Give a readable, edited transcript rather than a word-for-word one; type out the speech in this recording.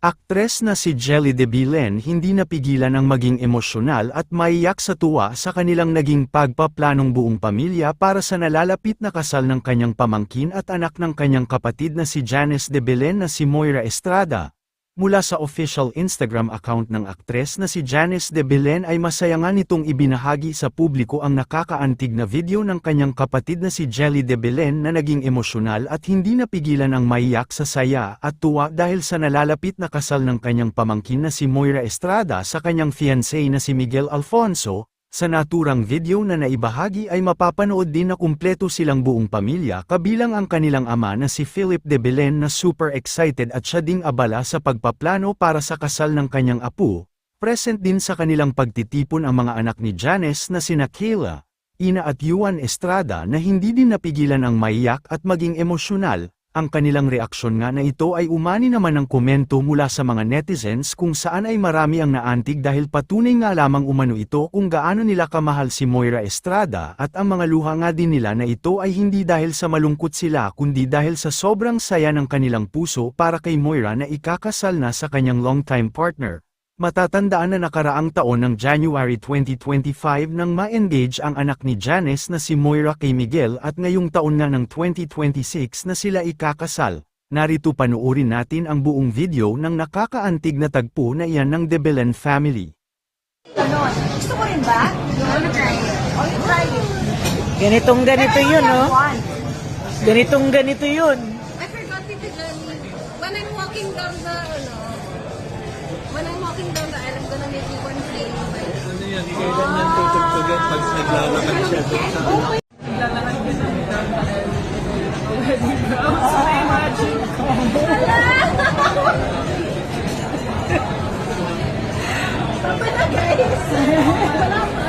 Aktres na si Jelly de Belen hindi napigilan ang maging emosyonal at maiyak sa tuwa sa kanilang naging pagpaplanong buong pamilya para sa nalalapit na kasal ng kanyang pamangkin at anak ng kanyang kapatid na si Janice de Belen na si Moira Estrada. Mula sa official Instagram account ng aktres na si Janice de Belen ay masaya nga nitong ibinahagi sa publiko ang nakakaantig na video ng kanyang kapatid na si Jelly de Belen na naging emosyonal at hindi napigilan ang maiyak sa saya at tuwa dahil sa nalalapit na kasal ng kanyang pamangkin na si Moira Estrada sa kanyang fiancé na si Miguel Alfonso. Sa naturang video na naibahagi ay mapapanood din na kumpleto silang buong pamilya kabilang ang kanilang ama na si Philip de Belen na super excited at siya ding abala sa pagpaplano para sa kasal ng kanyang apo. Present din sa kanilang pagtitipon ang mga anak ni Janice na sina Kayla, Ina at Yuan Estrada na hindi din napigilan ang maiyak at maging emosyonal. Ang kanilang reaksyon nga na ito ay umani naman ng komento mula sa mga netizens kung saan ay marami ang naantig dahil patunay nga lamang umano ito kung gaano nila kamahal si Moira Estrada at ang mga luha nga din nila na ito ay hindi dahil sa malungkot sila kundi dahil sa sobrang saya ng kanilang puso para kay Moira na ikakasal na sa kanyang longtime partner. Matatandaan na nakaraang taon ng January 2025 nang ma-engage ang anak ni Janice na si Moira kay Miguel at ngayong taon nga ng 2026 na sila ikakasal. Narito panuorin natin ang buong video ng nakakaantig na tagpo na iyan ng De Belen family. Ganon. Gusto mo rin ba? You try it. Oh, you try it. Ganitong ganito yun, no? Ganitong ganito yun. I forgot it again. When I'm walking down the, when I'm walking down the aisle, I'm gonna make you one plane. Ano yan, kailan yan tutugtugan pag naglalakad siya doon sa ano? Naglalakad ka sa wedding gown. So, imagine ko. Papa na guys. Wala pa.